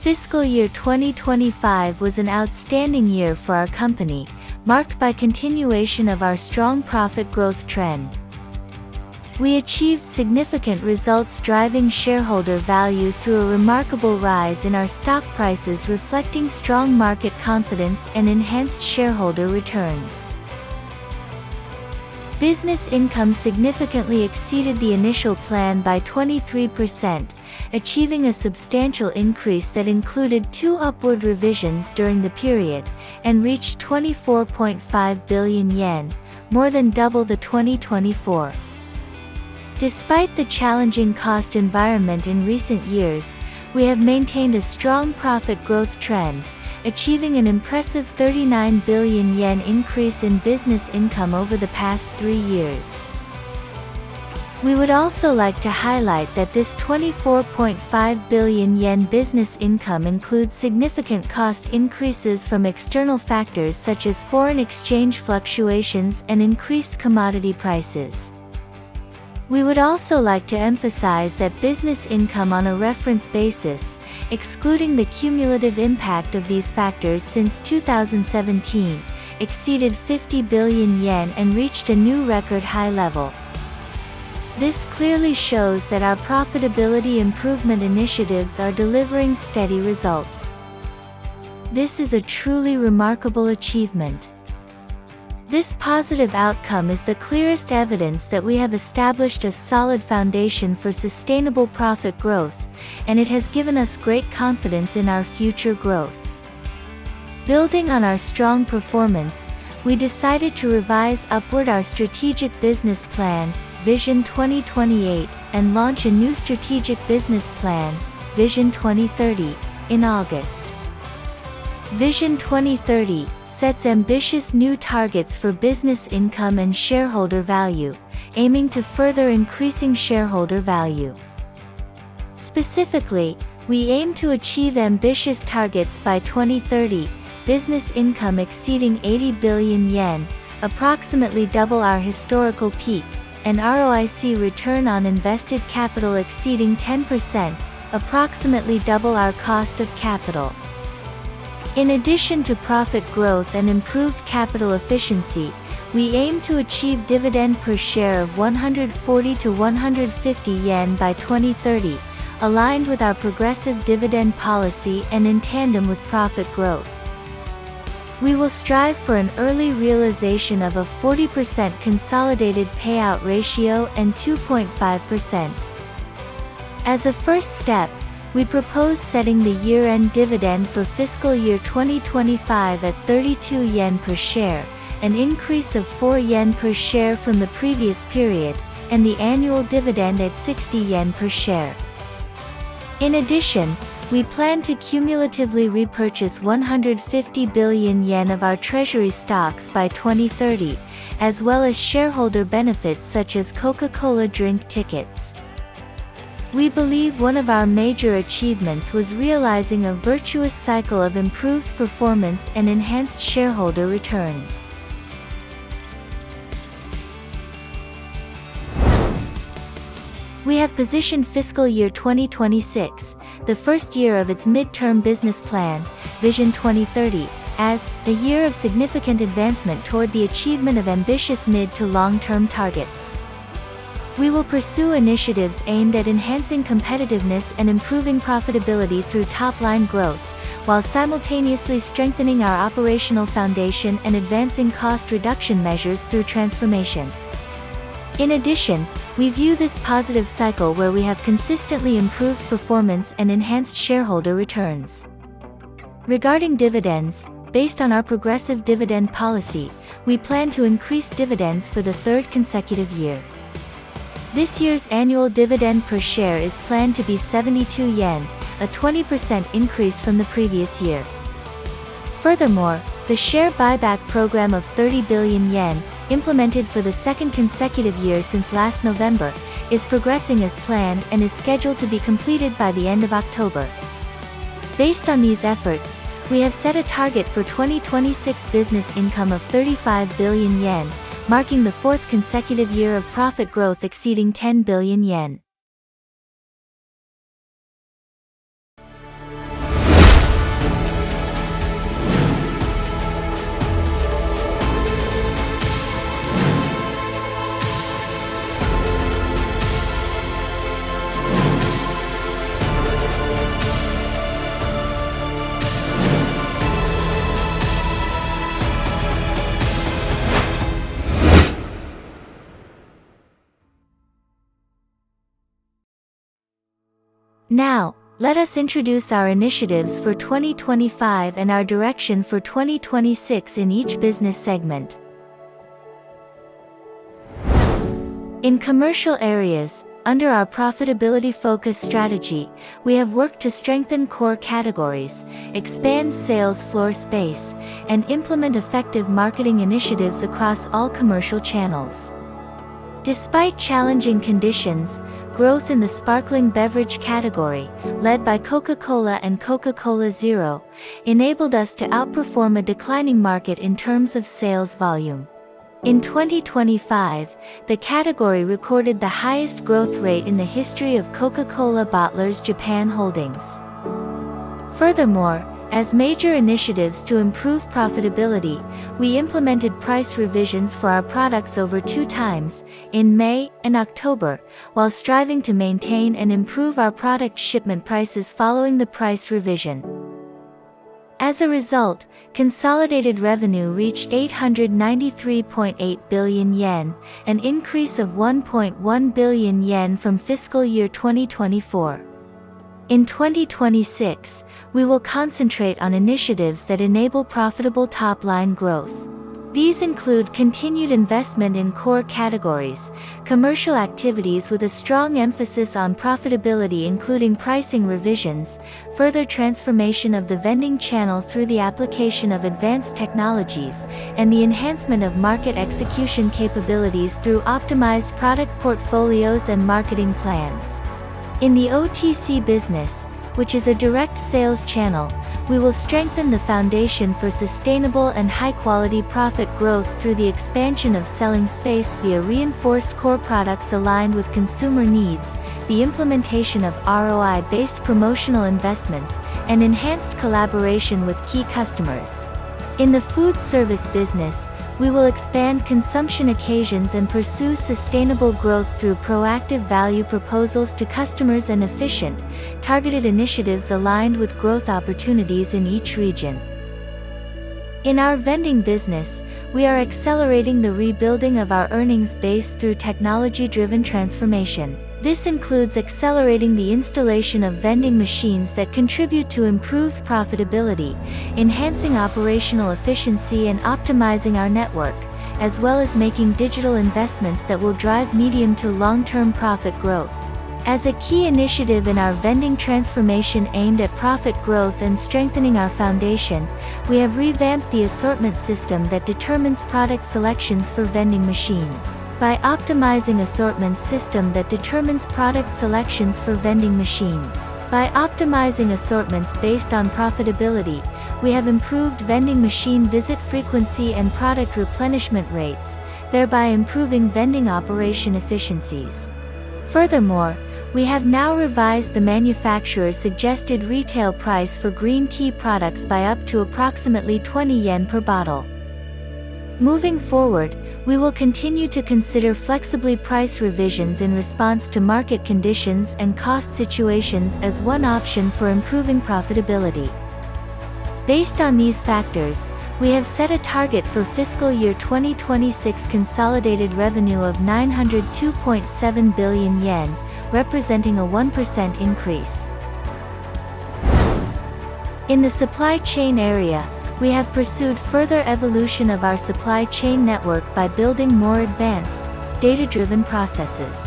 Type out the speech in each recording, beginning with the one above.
Fiscal year 2025 was an outstanding year for our company, marked by continuation of our strong profit growth trend. We achieved significant results driving shareholder value through a remarkable rise in our stock prices reflecting strong market confidence and enhanced shareholder returns. Business income significantly exceeded the initial plan by 23%, achieving a substantial increase that included 2 upward revisions during the period, and reached 24.5 billion yen, more than double the 2024. Despite the challenging cost environment in recent years, we have maintained a strong profit growth trend, achieving an impressive 39 billion yen increase in business income over the past 3 years. We would also like to highlight that this 24.5 billion yen business income includes significant cost increases from external factors such as foreign exchange fluctuations and increased commodity prices. We would also like to emphasize that business income on a reference basis, excluding the cumulative impact of these factors since 2017, exceeded 50 billion yen and reached a new record high level. This clearly shows that our profitability improvement initiatives are delivering steady results. This is a truly remarkable achievement. This positive outcome is the clearest evidence that we have established a solid foundation for sustainable profit growth, and it has given us great confidence in our future growth. Building on our strong performance, we decided to revise upward our strategic business plan, Vision 2028, and launch a new strategic business plan, Vision 2030, in August. Vision 2030 sets ambitious new targets for business income and shareholder value, aiming to further increasing shareholder value. Specifically, we aim to achieve ambitious targets by 2030, business income exceeding 80 billion yen, approximately double our historical peak, and ROIC return on invested capital exceeding 10%, approximately double our cost of capital. In addition to profit growth and improved capital efficiency, we aim to achieve dividend per share of 140 to 150 yen by 2030, aligned with our progressive dividend policy and in tandem with profit growth. We will strive for an early realization of a 40% consolidated payout ratio and 2.5%. As a first step, we propose setting the year-end dividend for fiscal year 2025 at 32 yen per share, an increase of 4 yen per share from the previous period, and the annual dividend at 60 yen per share. In addition, we plan to cumulatively repurchase 150 billion yen of our treasury stocks by 2030, as well as shareholder benefits such as Coca-Cola drink tickets. We believe one of our major achievements was realizing a virtuous cycle of improved performance and enhanced shareholder returns. We have positioned fiscal year 2026, the first year of its midterm business plan, Vision 2030, as a year of significant advancement toward the achievement of ambitious mid to long-term targets. We will pursue initiatives aimed at enhancing competitiveness and improving profitability through top-line growth, while simultaneously strengthening our operational foundation and advancing cost reduction measures through transformation. In addition, we view this positive cycle where we have consistently improved performance and enhanced shareholder returns. Regarding dividends, based on our progressive dividend policy, we plan to increase dividends for the 3rd consecutive year. This year's annual dividend per share is planned to be 72 yen, a 20% increase from the previous year. Furthermore, the share buyback program of 30 billion yen, implemented for the 2nd consecutive year since last November, is progressing as planned and is scheduled to be completed by the end of October. Based on these efforts, we have set a target for 2026 business income of 35 billion yen, marking the 4th consecutive year of profit growth exceeding 10 billion yen. Now, let us introduce our initiatives for 2025 and our direction for 2026 in each business segment. In commercial areas, under our profitability-focused strategy, we have worked to strengthen core categories, expand sales floor space, and implement effective marketing initiatives across all commercial channels. Despite challenging conditions, growth in the sparkling beverage category, led by Coca-Cola and Coca-Cola Zero, enabled us to outperform a declining market in terms of sales volume. In 2025, the category recorded the highest growth rate in the history of Coca-Cola Bottlers Japan Holdings. Furthermore, as major initiatives to improve profitability, we implemented price revisions for our products over 2 times, in May and October, while striving to maintain and improve our product shipment prices following the price revision. As a result, consolidated revenue reached 893.8 billion yen, an increase of 1.1 billion yen from fiscal year 2024. In 2026, we will concentrate on initiatives that enable profitable top-line growth. These include continued investment in core categories, commercial activities with a strong emphasis on profitability including pricing revisions, further transformation of the vending channel through the application of advanced technologies, and the enhancement of market execution capabilities through optimized product portfolios and marketing plans. In the OTC business, which is a direct sales channel, we will strengthen the foundation for sustainable and high-quality profit growth through the expansion of selling space via reinforced core products aligned with consumer needs, the implementation of ROI-based promotional investments, and enhanced collaboration with key customers. In the food service business, we will expand consumption occasions and pursue sustainable growth through proactive value proposals to customers and efficient, targeted initiatives aligned with growth opportunities in each region. In our vending business, we are accelerating the rebuilding of our earnings base through technology-driven transformation. This includes accelerating the installation of vending machines that contribute to improved profitability, enhancing operational efficiency and optimizing our network, as well as making digital investments that will drive medium to long-term profit growth. As a key initiative in our vending transformation aimed at profit growth and strengthening our foundation, we have revamped the assortment system that determines product selections for vending machines. By optimizing assortment system that determines product selections for vending machines. By optimizing assortments based on profitability, we have improved vending machine visit frequency and product replenishment rates, thereby improving vending operation efficiencies. Furthermore, we have now revised the manufacturer's suggested retail price for green tea products by up to approximately 20 yen per bottle. Moving forward, we will continue to consider flexibly price revisions in response to market conditions and cost situations as one option for improving profitability. Based on these factors, we have set a target for fiscal year 2026 consolidated revenue of 902.7 billion yen, representing a 1% increase. In the supply chain area, we have pursued further evolution of our supply chain network by building more advanced, data-driven processes.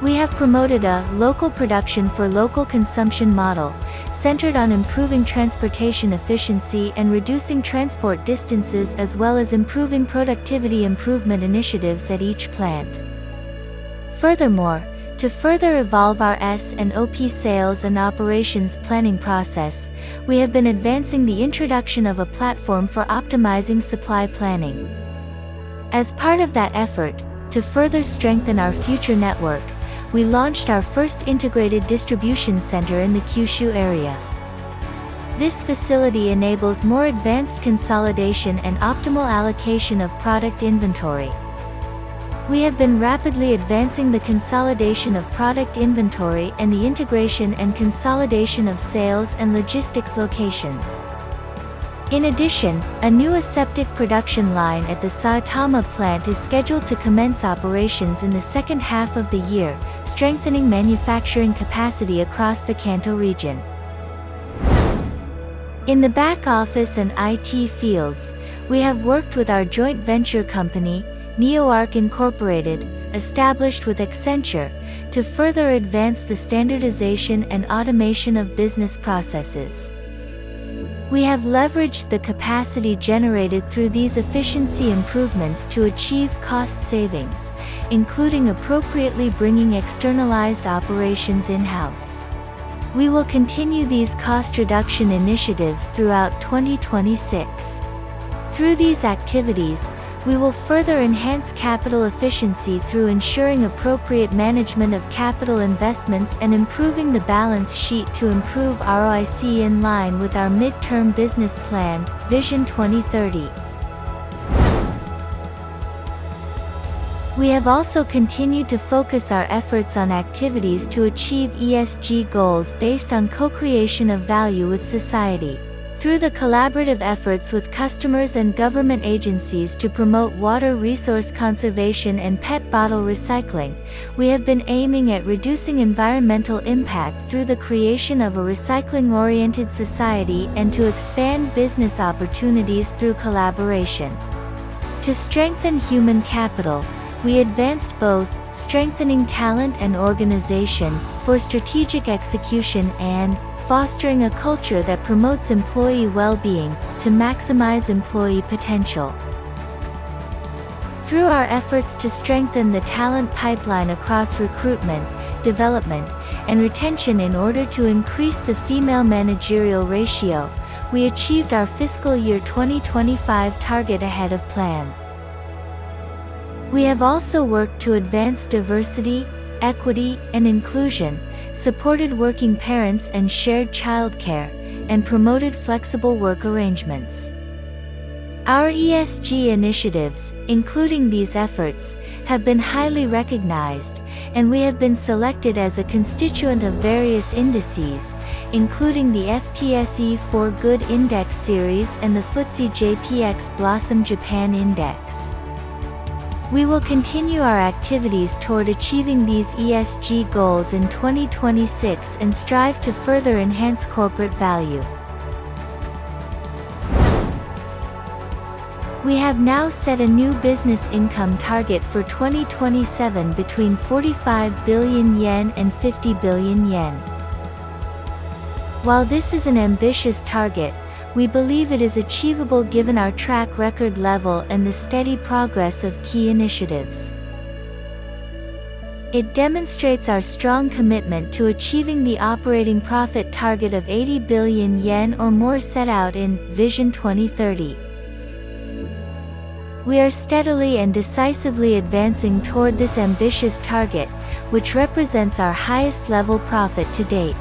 We have promoted a local production for local consumption model, centered on improving transportation efficiency and reducing transport distances as well as improving productivity improvement initiatives at each plant. Furthermore, to further evolve our S&OP sales and operations planning process, we have been advancing the introduction of a platform for optimizing supply planning. As part of that effort, to further strengthen our future network, we launched our first integrated distribution center in the Kyushu area. This facility enables more advanced consolidation and optimal allocation of product inventory. We have been rapidly advancing the consolidation of product inventory and the integration and consolidation of sales and logistics locations. In addition, a new aseptic production line at the Saitama plant is scheduled to commence operations in the second half of the year, strengthening manufacturing capacity across the Kanto region. In the back office and IT fields, we have worked with our joint venture company, NeoArc Incorporated, established with Accenture, to further advance the standardization and automation of business processes. We have leveraged the capacity generated through these efficiency improvements to achieve cost savings, including appropriately bringing externalized operations in-house. We will continue these cost reduction initiatives throughout 2026. Through these activities, we will further enhance capital efficiency through ensuring appropriate management of capital investments and improving the balance sheet to improve ROIC in line with our midterm business plan, Vision 2030. We have also continued to focus our efforts on activities to achieve ESG goals based on co-creation of value with society. Through the collaborative efforts with customers and government agencies to promote water resource conservation and PET bottle recycling, we have been aiming at reducing environmental impact through the creation of a recycling-oriented society and to expand business opportunities through collaboration. To strengthen human capital, we advanced both strengthening talent and organization for strategic execution and fostering a culture that promotes employee well-being to maximize employee potential. Through our efforts to strengthen the talent pipeline across recruitment, development, and retention in order to increase the female managerial ratio, we achieved our fiscal year 2025 target ahead of plan. We have also worked to advance diversity, equity, and inclusion, supported working parents and shared childcare, and promoted flexible work arrangements. Our ESG initiatives, including these efforts, have been highly recognized, and we have been selected as a constituent of various indices, including the FTSE4Good Index Series and the FTSE JPX Blossom Japan Index. We will continue our activities toward achieving these ESG goals in 2026 and strive to further enhance corporate value. We have now set a new business income target for 2027 between 45 billion yen and 50 billion yen. While this is an ambitious target, we believe it is achievable given our track record level and the steady progress of key initiatives. It demonstrates our strong commitment to achieving the operating profit target of 80 billion yen or more set out in Vision 2030. We are steadily and decisively advancing toward this ambitious target, which represents our highest level profit to date.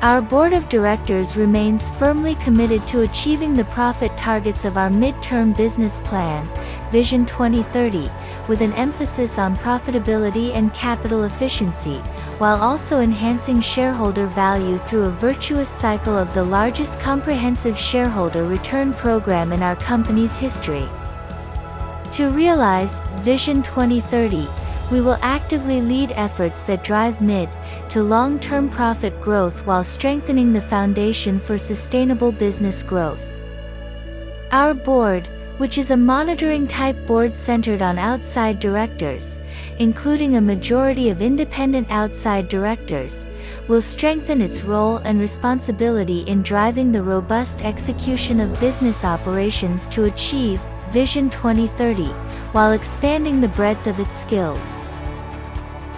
Our board of directors remains firmly committed to achieving the profit targets of our midterm business plan, Vision 2030, with an emphasis on profitability and capital efficiency, while also enhancing shareholder value through a virtuous cycle of the largest comprehensive shareholder return program in our company's history. To realize Vision 2030, we will actively lead efforts that drive mid- to long-term profit growth while strengthening the foundation for sustainable business growth. Our board, which is a monitoring-type board centered on outside directors, including a majority of independent outside directors, will strengthen its role and responsibility in driving the robust execution of business operations to achieve Vision 2030, while expanding the breadth of its skills.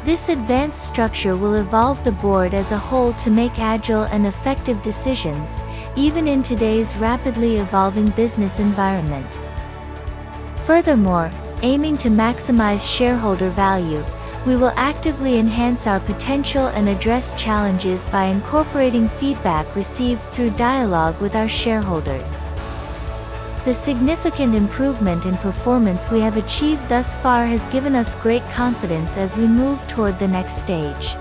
This advanced structure will evolve the board as a whole to make agile and effective decisions, even in today's rapidly evolving business environment. Furthermore, aiming to maximize shareholder value, we will actively enhance our potential and address challenges by incorporating feedback received through dialogue with our shareholders. The significant improvement in performance we have achieved thus far has given us great confidence as we move toward the next stage.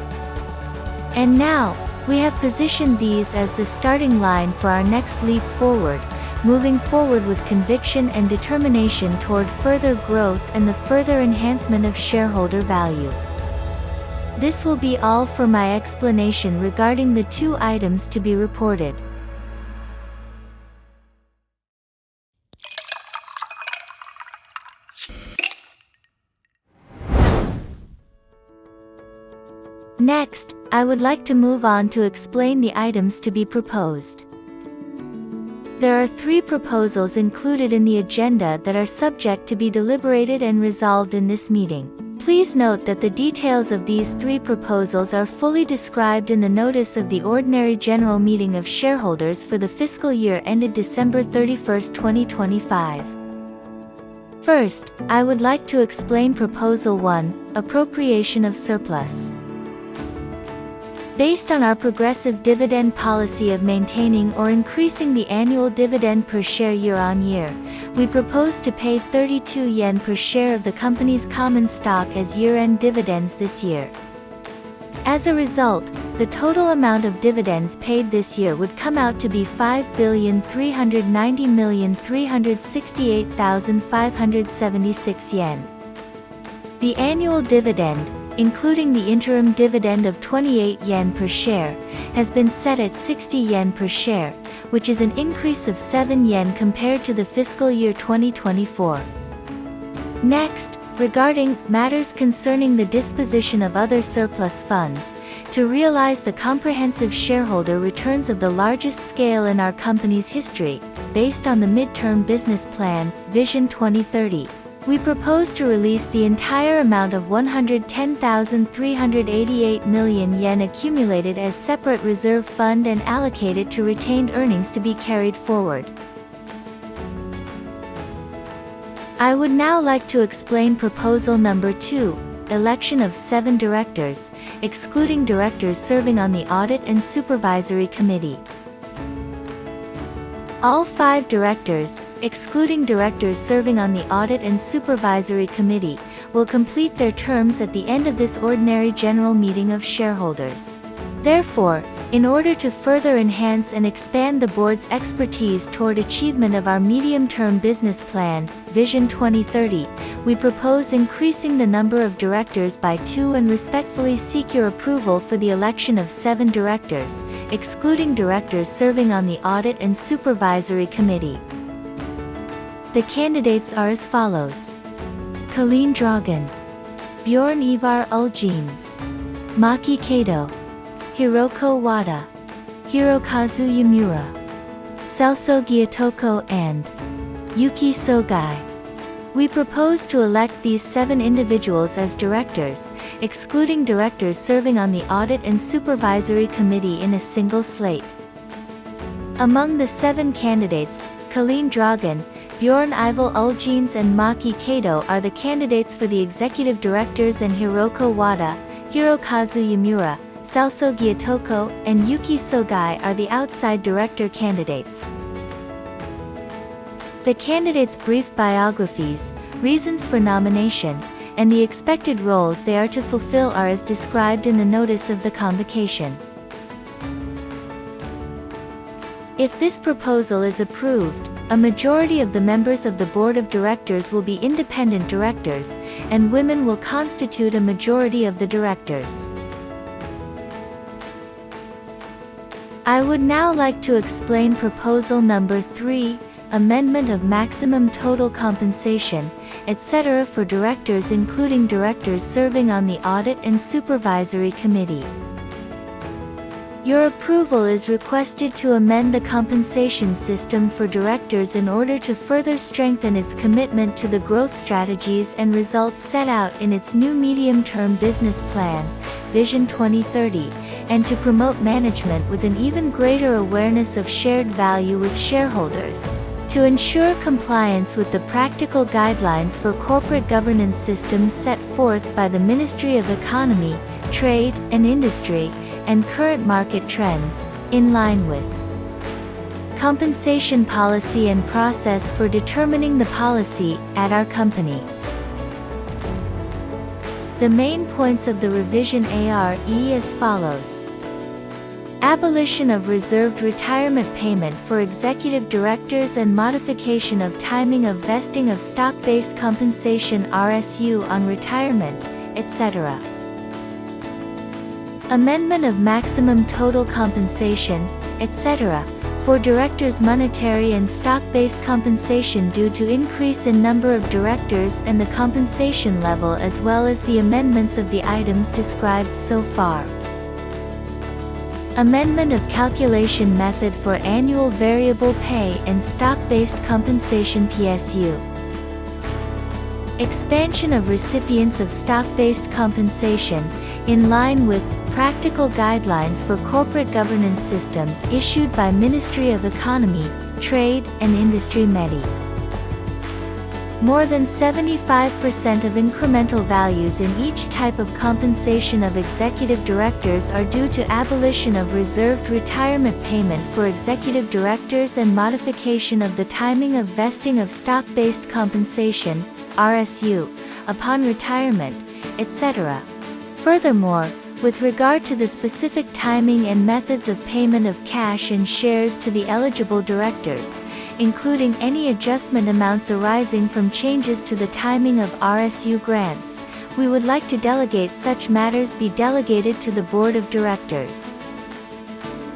And now, We have positioned these as the starting line for our next leap forward, moving forward with conviction and determination toward further growth and the further enhancement of shareholder value. This will be all for my explanation regarding the two items to be reported. Next, I would like to move on to explain the items to be proposed. There are 3 proposals included in the agenda that are subject to be deliberated and resolved in this meeting. Please note that the details of these 3 proposals are fully described in the notice of the Ordinary General Meeting of Shareholders for the fiscal year ended December 31, 2025. First, I would like to explain Proposal 1, Appropriation of Surplus. Based on our progressive dividend policy of maintaining or increasing the annual dividend per share year-on-year, we propose to pay 32 yen per share of the company's common stock as year-end dividends this year. As a result, the total amount of dividends paid this year would come out to be 5,390,368,576 yen. The annual dividend, including the interim dividend of 28 yen per share, has been set at 60 yen per share, which is an increase of 7 yen compared to the fiscal year 2024. Next, regarding matters concerning the disposition of other surplus funds, to realize the comprehensive shareholder returns of the largest scale in our company's history, based on the midterm business plan, Vision 2030. We propose to release the entire amount of 110,388 million yen accumulated as separate reserve fund and allocate it to retained earnings to be carried forward. I would now like to explain Proposal Number 2, Election of 7 directors, excluding directors serving on the Audit and Supervisory Committee. All 5 directors, excluding directors serving on the Audit and Supervisory Committee, will complete their terms at the end of this Ordinary General Meeting of Shareholders. Therefore, in order to further enhance and expand the Board's expertise toward achievement of our medium-term business plan, Vision 2030, we propose increasing the number of directors by 2 and respectfully seek your approval for the election of 7 directors, excluding directors serving on the Audit and Supervisory Committee. The candidates are as follows: Colleen Dragan, Bjorn Ivar Ulgenes, Maki Kato, Hiroko Wada, Hirokazu Yamura, Celso Gyatoko and Yuki Sogai. We propose to elect these 7 individuals as directors, excluding directors serving on the Audit and Supervisory Committee in a single slate. Among the 7 candidates, Colleen Dragan, Bjorn Ivar Ulgenes and Maki Kato are the candidates for the executive directors, and Hiroko Wada, Hirokazu Yamura, Celso Gyatoko, and Yuki Sogai are the outside director candidates. The candidates' brief biographies, reasons for nomination, and the expected roles they are to fulfill are as described in the notice of the convocation. If this proposal is approved, a majority of the members of the Board of Directors will be independent directors, and women will constitute a majority of the directors. I would now like to explain Proposal Number 3, Amendment of Maximum Total Compensation, etc. for directors, including directors serving on the Audit and Supervisory Committee. Your approval is requested to amend the compensation system for directors in order to further strengthen its commitment to the growth strategies and results set out in its new medium-term business plan, Vision 2030, and to promote management with an even greater awareness of shared value with shareholders. To ensure compliance with the practical guidelines for corporate governance systems set forth by the Ministry of Economy, Trade, and Industry, and current market trends, in line with compensation policy and process for determining the policy at our company. The main points of the revision are as follows. abolition of reserved retirement payment for executive directors and modification of timing of vesting of stock-based compensation RSU on retirement, etc. Amendment of maximum total compensation, etc., for directors' monetary and stock-based compensation due to increase in number of directors and the compensation level, as well as the amendments of the items described so far. Amendment of calculation method for annual variable pay and stock-based compensation PSU. Expansion of recipients of stock-based compensation, in line with Practical Guidelines for Corporate Governance System, issued by Ministry of Economy, Trade, and Industry METI. More than 75% of incremental values in each type of compensation of executive directors are due to abolition of reserved retirement payment for executive directors and modification of the timing of vesting of stock-based compensation, RSU, upon retirement, etc. Furthermore, with regard to the specific timing and methods of payment of cash and shares to the eligible directors, including any adjustment amounts arising from changes to the timing of RSU grants, we would like to delegate such matters be delegated to the Board of Directors.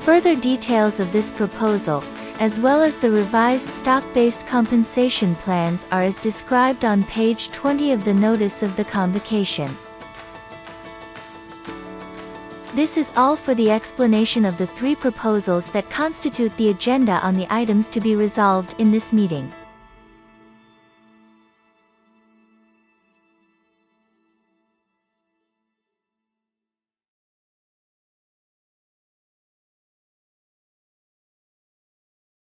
Further details of this proposal, as well as the revised stock-based compensation plans, are as described on page 20 of the Notice of the Convocation. This is all for the explanation of the three proposals that constitute the agenda on the items to be resolved in this meeting.